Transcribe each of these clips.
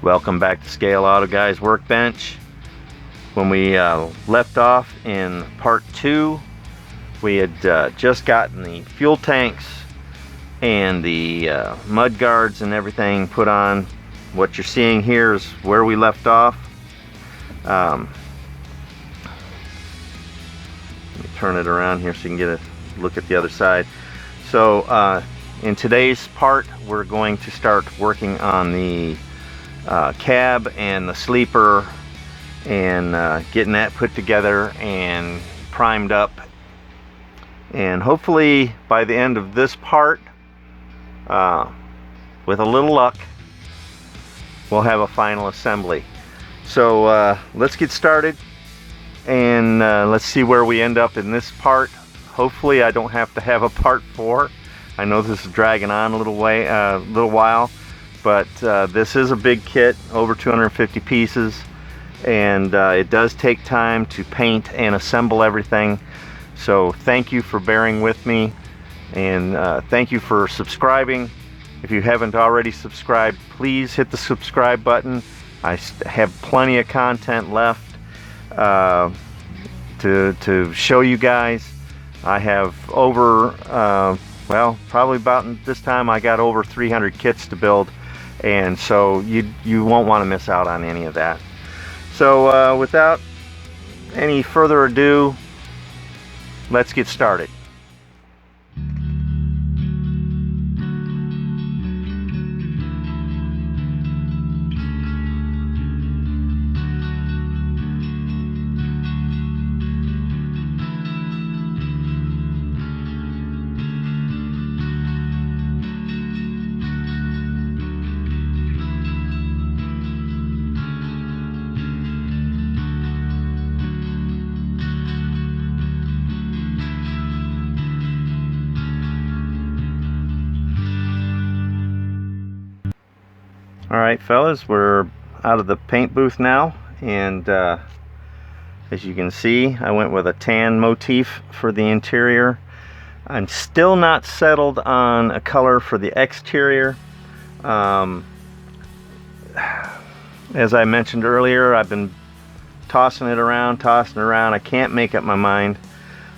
Welcome back to Scale Auto Guys Workbench. When we left off in part 2, we had just gotten the fuel tanks and the mud guards and everything put on. What you're seeing here is where we left off. Let me turn it around here so you can get a look at the other side. So in today's part, we're going to start working on the cab and the sleeper and getting that put together and primed up, and hopefully by the end of this part, with a little luck, we'll have a final assembly. So let's get started and let's see where we end up in this part. Hopefully I don't have to have a part 4. I know this is dragging on a little while, but this is a big kit, over 250 pieces, and it does take time to paint and assemble everything. So thank you for bearing with me, and thank you for subscribing. If you haven't already subscribed, please hit the subscribe button. I have plenty of content left to show you guys. I have over well, probably about this time I got over 300 kits to build, and so you won't want to miss out on any of that. So without any further ado, let's get started. Alright fellas, we're out of the paint booth now, and as you can see, I went with a tan motif for the interior. I'm still not settled on a color for the exterior. As I mentioned earlier, I've been tossing it around. I can't make up my mind.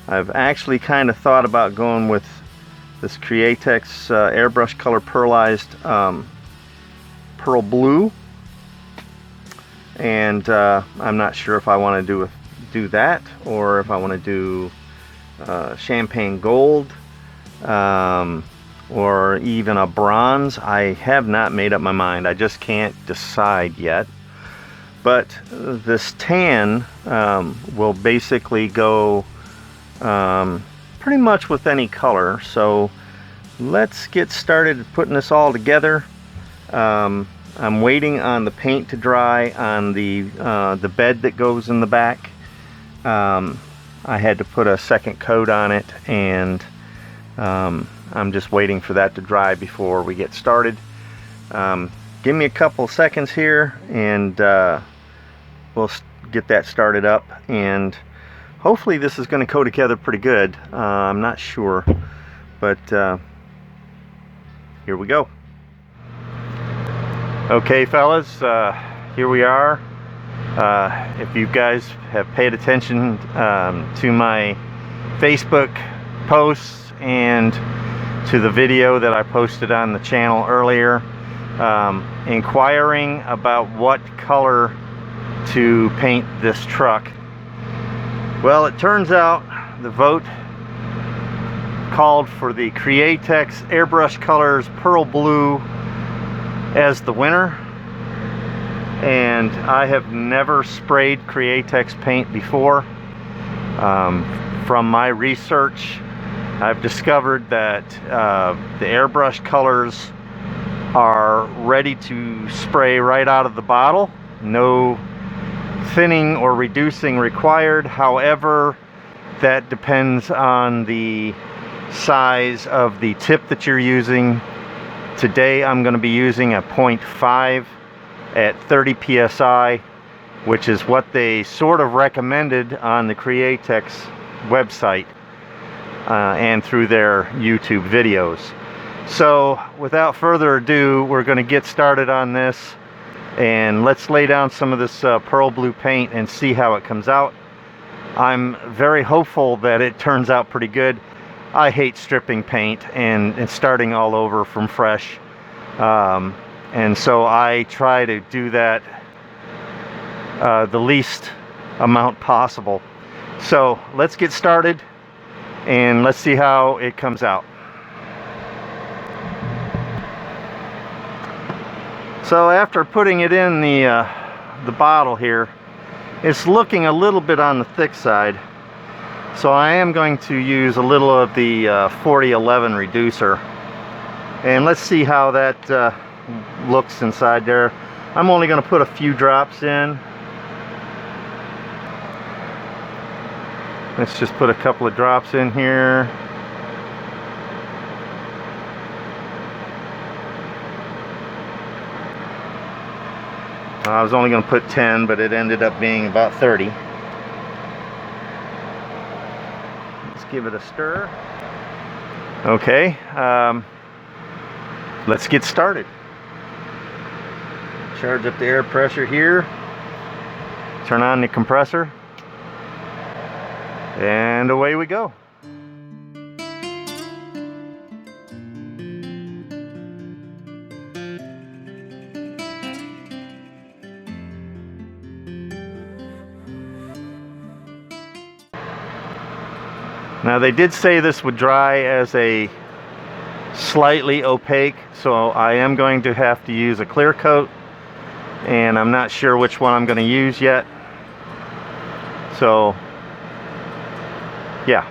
I've actually kind of thought about going with this Createx airbrush color pearlized pearl blue, and I'm not sure if I want to do that or if I want to do champagne gold or even a bronze. I have not made up my mind. I just can't decide yet. But this tan will basically go pretty much with any color. So let's get started putting this all together. I'm waiting on the paint to dry on the bed that goes in the back. I had to put a second coat on it, and I'm just waiting for that to dry before we get started. Give me a couple seconds here, and we'll get that started up, and hopefully this is going to go together pretty good. I'm not sure, but here we go. Okay fellas, here we are. If you guys have paid attention to my Facebook posts and to the video that I posted on the channel earlier, inquiring about what color to paint this truck, well, it turns out the vote called for the Createx airbrush colors Pearl Blue as the winner, and I have never sprayed Createx paint before. From my research, I've discovered that the airbrush colors are ready to spray right out of the bottle. No thinning or reducing required. However, that depends on the size of the tip that you're using. Today I'm going to be using a 0.5 at 30 psi, which is what they sort of recommended on the Createx website and through their YouTube videos. So without further ado, we're going to get started on this. And let's lay down some of this pearl blue paint and see how it comes out. I'm very hopeful that it turns out pretty good. I hate stripping paint and starting all over from fresh. And so I try to do that the least amount possible. So let's get started and let's see how it comes out. So after putting it in the bottle here, it's looking a little bit on the thick side. So I am going to use a little of the 4011 reducer. And let's see how that looks inside there. I'm only going to put a few drops in. Let's just put a couple of drops in here. I was only going to put 10, but it ended up being about 30. Let's give it a stir. Okay, let's get started. Charge up the air pressure here. Turn on the compressor. And away we go. Now they did say this would dry as a slightly opaque, so I am going to have to use a clear coat, and I'm not sure which one I'm going to use yet. So yeah.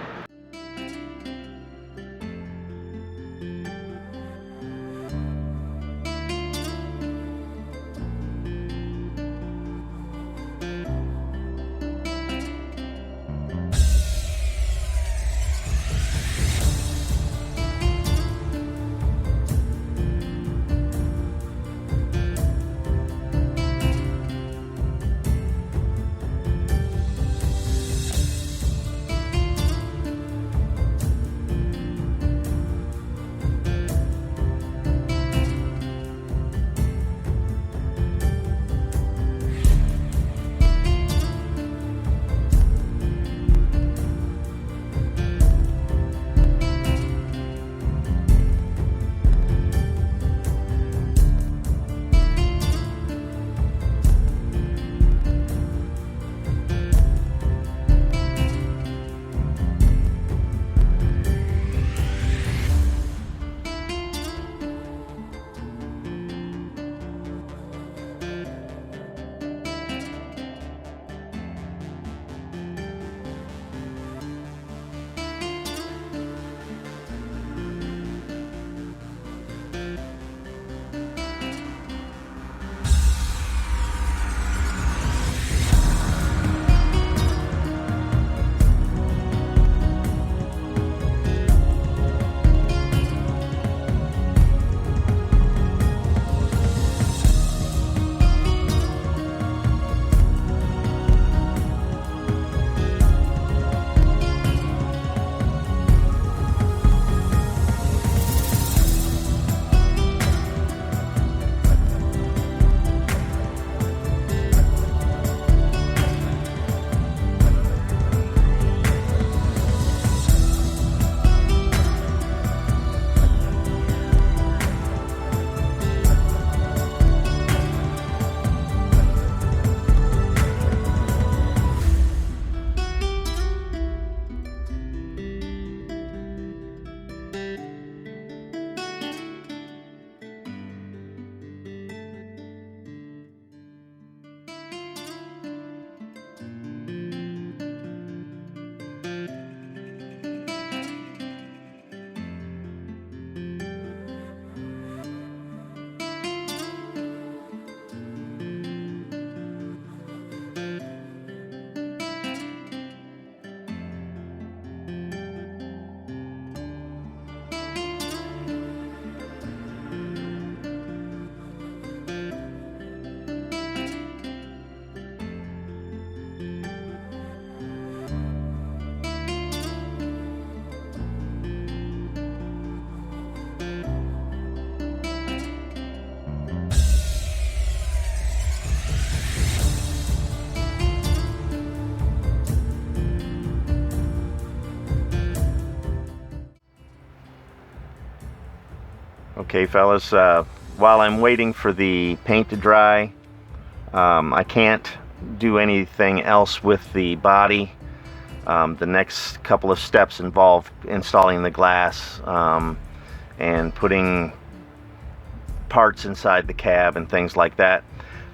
Okay, fellas, while I'm waiting for the paint to dry, I can't do anything else with the body. The next couple of steps involve installing the glass and putting parts inside the cab and things like that.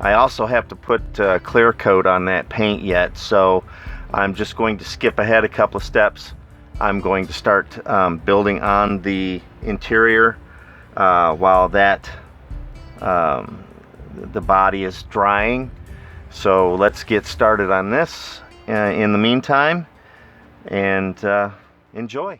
I also have to put clear coat on that paint yet, so I'm just going to skip ahead a couple of steps. I'm going to start building on the interior while that the body is drying. So let's get started on this in the meantime, and enjoy.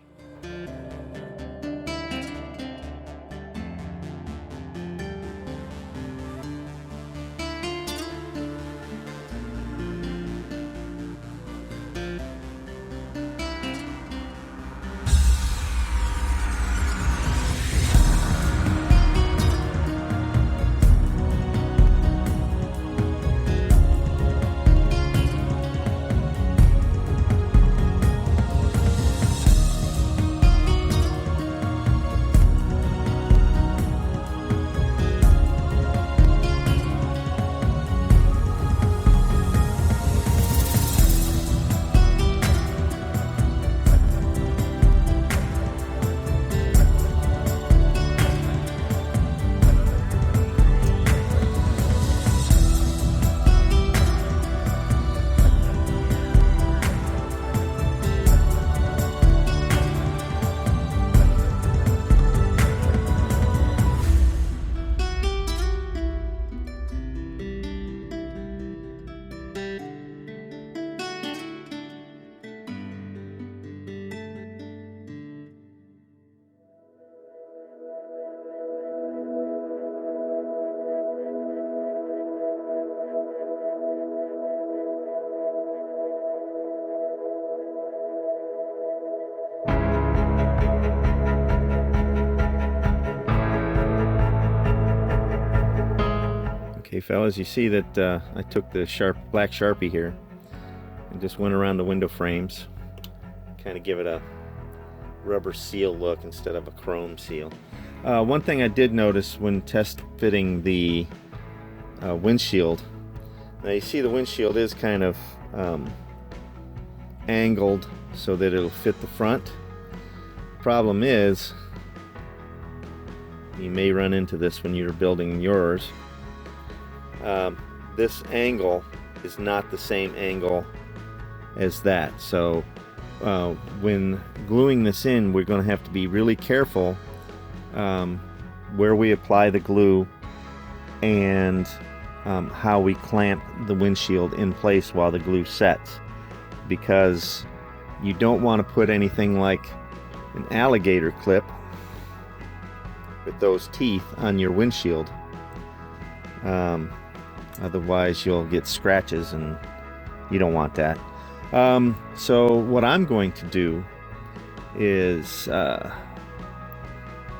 Okay, fellas, you see that I took the black Sharpie here and just went around the window frames, kind of give it a rubber seal look instead of a chrome seal. One thing I did notice when test fitting the windshield, now you see the windshield is kind of angled so that it'll fit the front. Problem is, you may run into this when you're building yours. This angle is not the same angle as that, so when gluing this in, we're going to have to be really careful where we apply the glue and how we clamp the windshield in place while the glue sets, because you don't want to put anything like an alligator clip with those teeth on your windshield. Otherwise you'll get scratches, and you don't want that. So what I'm going to do is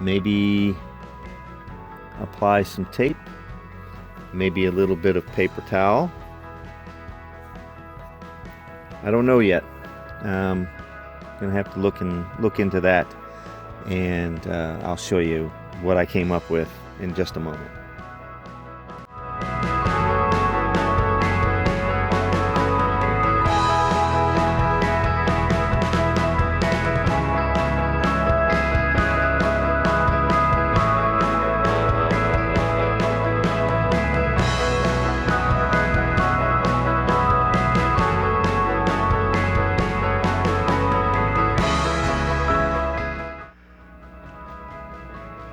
maybe apply some tape, maybe a little bit of paper towel. I don't know yet. I'm gonna have to look into that, and I'll show you what I came up with in just a moment.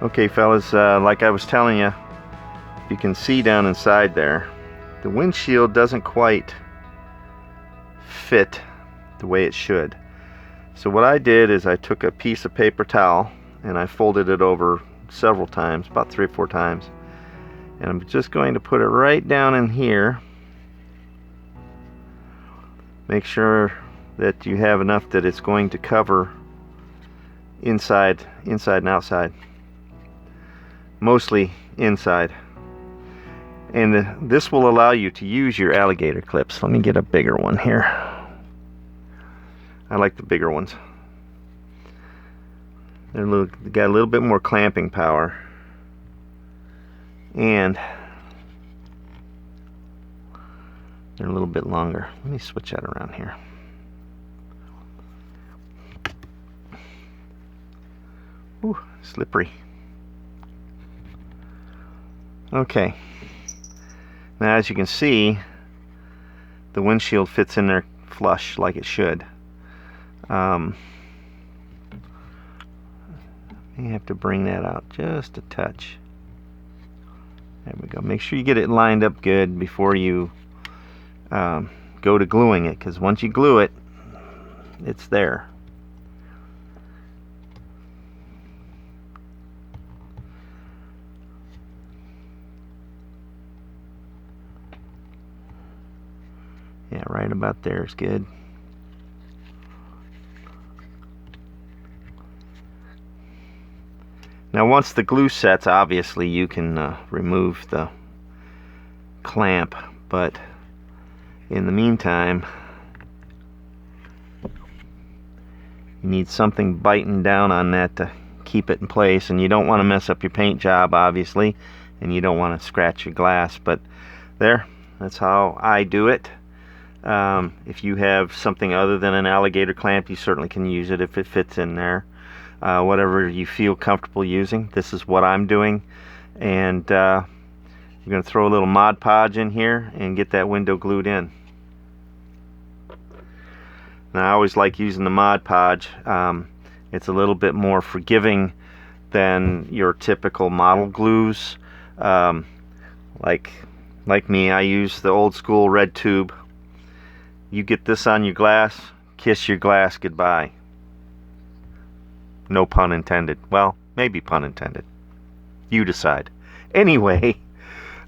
Okay, fellas, like I was telling you, you can see down inside there, the windshield doesn't quite fit the way it should. So what I did is I took a piece of paper towel and I folded it over several times, about 3 or 4 times, and I'm just going to put it right down in here. Make sure that you have enough that it's going to cover inside and outside. Mostly inside, and this will allow you to use your alligator clips. Let me get a bigger one here. I like the bigger ones. They got a little bit more clamping power. and they're a little bit longer. Let me switch that around here. Ooh, slippery. Okay. Now, as you can see, the windshield fits in there flush like it should. You have to bring that out just a touch. There we go. Make sure you get it lined up good before you go to gluing it, because once you glue it, it's there. Yeah, right about there is good. Now, once the glue sets, obviously you can remove the clamp, but in the meantime, you need something biting down on that to keep it in place, and you don't want to mess up your paint job, obviously, and you don't want to scratch your glass. But there, that's how I do it. If you have something other than an alligator clamp, you certainly can use it if it fits in there. Whatever you feel comfortable using. This is what I'm doing, and we're going to throw a little Mod Podge in here and get that window glued in. Now, I always like using the Mod Podge. It's a little bit more forgiving than your typical model glues. Like me, I use the old school red tube. You get this on your glass, kiss your glass goodbye. No pun intended. Well, maybe pun intended. You decide. Anyway,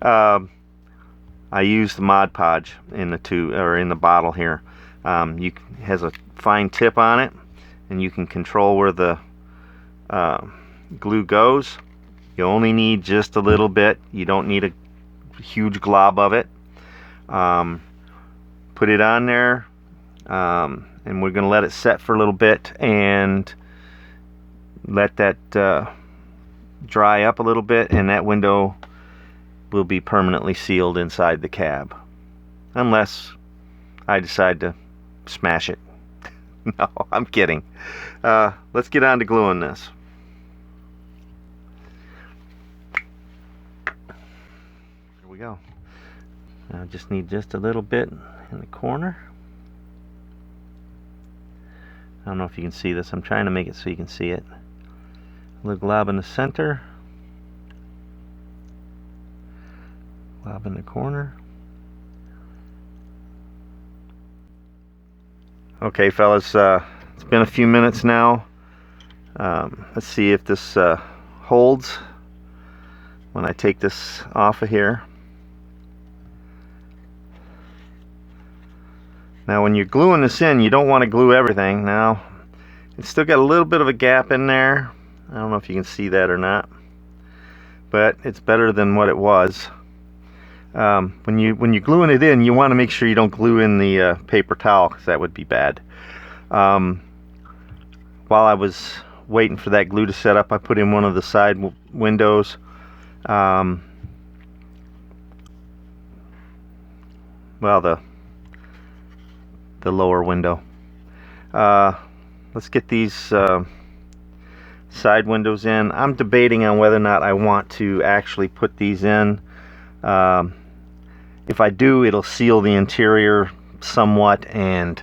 I use the Mod Podge in the tube, or in the bottle here. It has a fine tip on it, and you can control where the glue goes. You only need just a little bit. You don't need a huge glob of it. Put it on there, and we're going to let it set for a little bit and let that dry up a little bit, and that window will be permanently sealed inside the cab, unless I decide to smash it. No, I'm kidding. Let's get on to gluing this. Here we go. I just need just a little bit in the corner. I don't know if you can see this. I'm trying to make it so you can see it. A little glob in the center, glob in the corner. Okay, fellas, it's been a few minutes now. Let's see if this holds when I take this off of here. Now, when you're gluing this in, you don't want to glue everything. Now, it's still got a little bit of a gap in there. I don't know if you can see that or not, but it's better than what it was. When you're gluing it in, you want to make sure you don't glue in the paper towel, because that would be bad. While I was waiting for that glue to set up, I put in one of the side windows. Well, the lower window. Let's get these side windows in. I'm debating on whether or not I want to actually put these in. If I do, it'll seal the interior somewhat and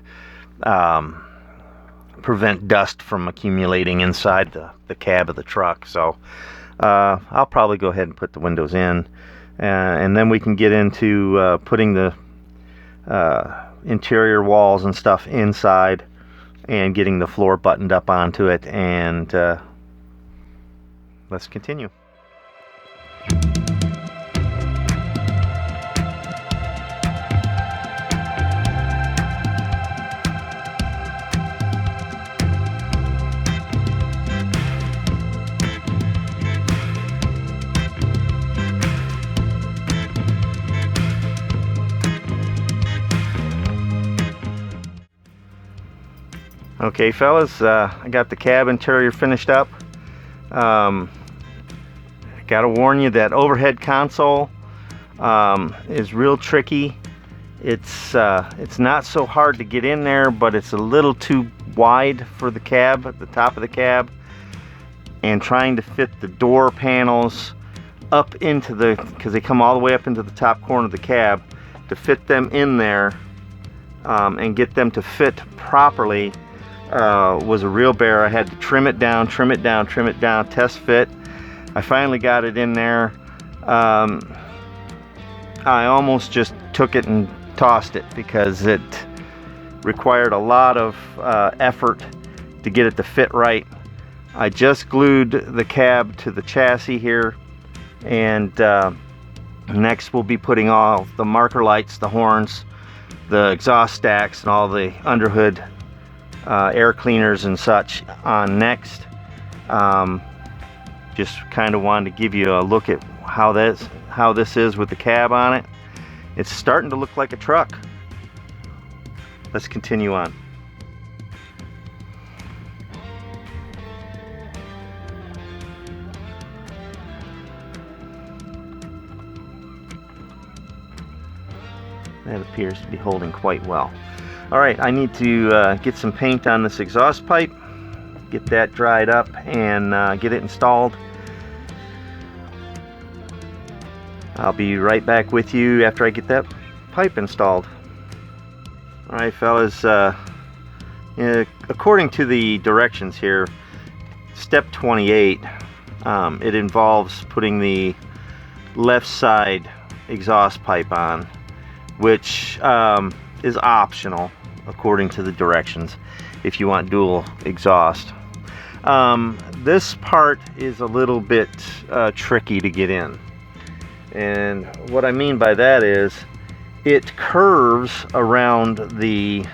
prevent dust from accumulating inside the cab of the truck. So I'll probably go ahead and put the windows in, and then we can get into putting the interior walls and stuff inside and getting the floor buttoned up onto it, and let's continue. Okay, fellas, I got the cab interior finished up. Gotta warn you that overhead console is real tricky. It's not so hard to get in there, but it's a little too wide for the cab, at the top of the cab, and trying to fit the door panels up into the, because they come all the way up into the top corner of the cab, to fit them in there and get them to fit properly was a real bear. I had to trim it down, test fit. I finally got it in there. I almost just took it and tossed it because it required a lot of effort to get it to fit right. I just glued the cab to the chassis here, and next we'll be putting all the marker lights, the horns, the exhaust stacks, and all the underhood air cleaners and such on next. Just kind of wanted to give you a look at how this is with the cab on it. It's starting to look like a truck. Let's continue on. That appears to be holding quite well. All right, I need to get some paint on this exhaust pipe, get that dried up, and get it installed. I'll be right back with you after I get that pipe installed. All right, fellas, according to the directions here, step 28, it involves putting the left side exhaust pipe on, which is optional according to the directions if you want dual exhaust. This part is a little bit tricky to get in, and what I mean by that is it curves around the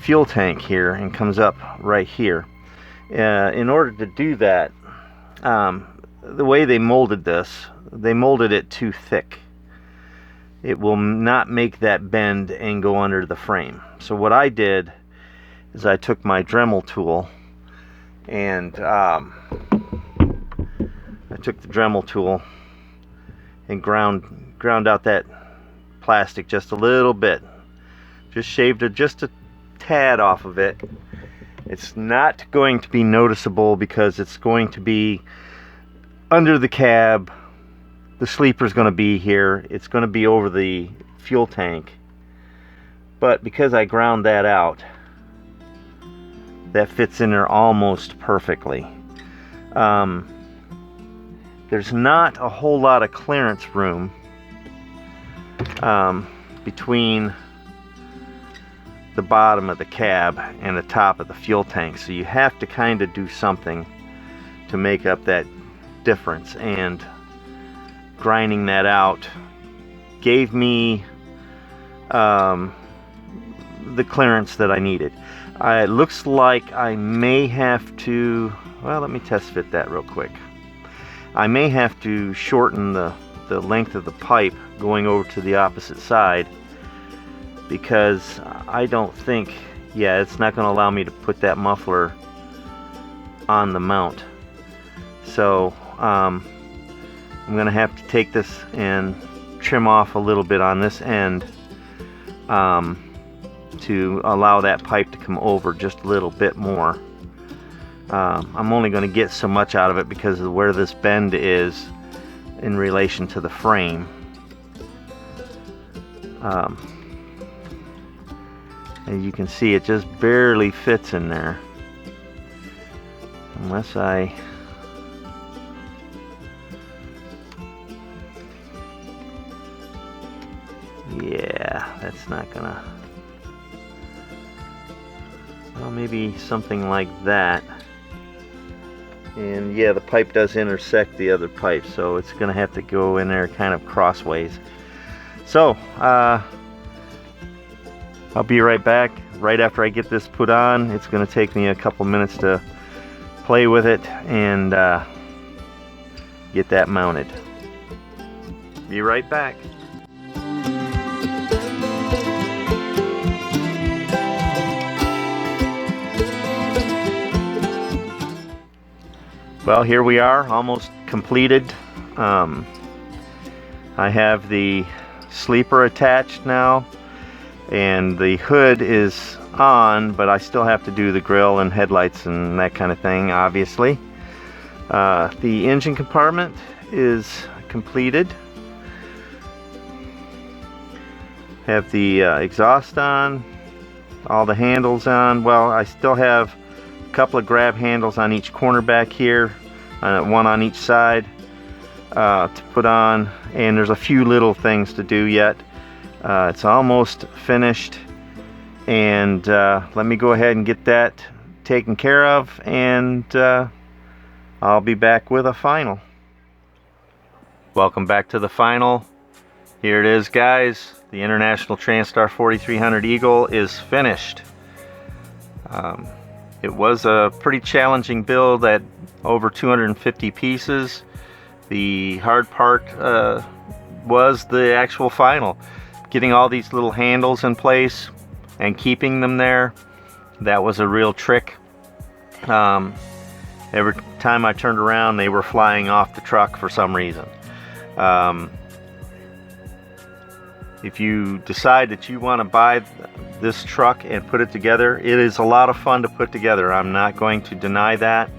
fuel tank here and comes up right here. In order to do that, the way they molded this, they molded it too thick. It will not make that bend and go under the frame. So what I did is I took my Dremel tool and I took the Dremel tool and ground out that plastic just a little bit. Just shaved it just a tad off of it. It's not going to be noticeable because it's going to be under the cab. The sleeper's going to be here. It's going to be over the fuel tank. But because I ground that out, that fits in there almost perfectly. There's not a whole lot of clearance room between the bottom of the cab and the top of the fuel tank, so you have to kind of do something to make up that difference, and grinding that out gave me the clearance that I needed. It looks like I may have to, well, let me test fit that real quick. I may have to shorten the length of the pipe going over to the opposite side, because I don't think, yeah, it's not going to allow me to put that muffler on the mount. So I'm going to have to take this and trim off a little bit on this end to allow that pipe to come over just a little bit more. I'm only going to get so much out of it because of where this bend is in relation to the frame. As you can see, it just barely fits in there. Unless I... yeah, that's not gonna... well, maybe something like that. And yeah, the pipe does intersect the other pipe, so it's gonna have to go in there kind of crossways. So I'll be right back right after I get this put on. It's gonna take me a couple minutes to play with it and get that mounted. Be right back. Well, here we are, almost completed. I have the sleeper attached now, and the hood is on, but I still have to do the grill and headlights and that kind of thing, obviously. The engine compartment is completed. Have the exhaust on, all the handles on. Well, I still have a couple of grab handles on each corner back here, one on each side to put on, and there's a few little things to do yet. It's almost finished, and let me go ahead and get that taken care of, and I'll be back with a final. Welcome back to the final. Here it is, guys. The International Transtar 4300 Eagle is finished. It was a pretty challenging build at over 250 pieces. The hard part was the actual final. Getting all these little handles in place and keeping them there, that was a real trick. Every time I turned around, they were flying off the truck for some reason. If you decide that you want to buy this truck and put it together, it is a lot of fun to put together. I'm not going to deny that,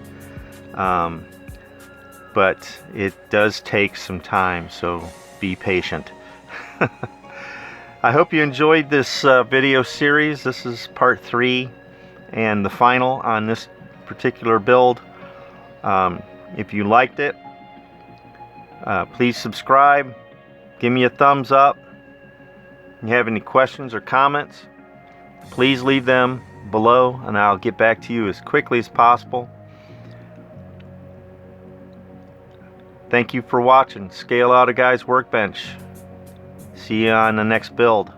but it does take some time, so be patient. I hope you enjoyed this video series. This is part 3 and the final on this particular build. If you liked it, please subscribe, give me a thumbs up. If you have any questions or comments, please leave them below and I'll get back to you as quickly as possible. Thank you for watching Scale Auto Guys Workbench. See you on the next build.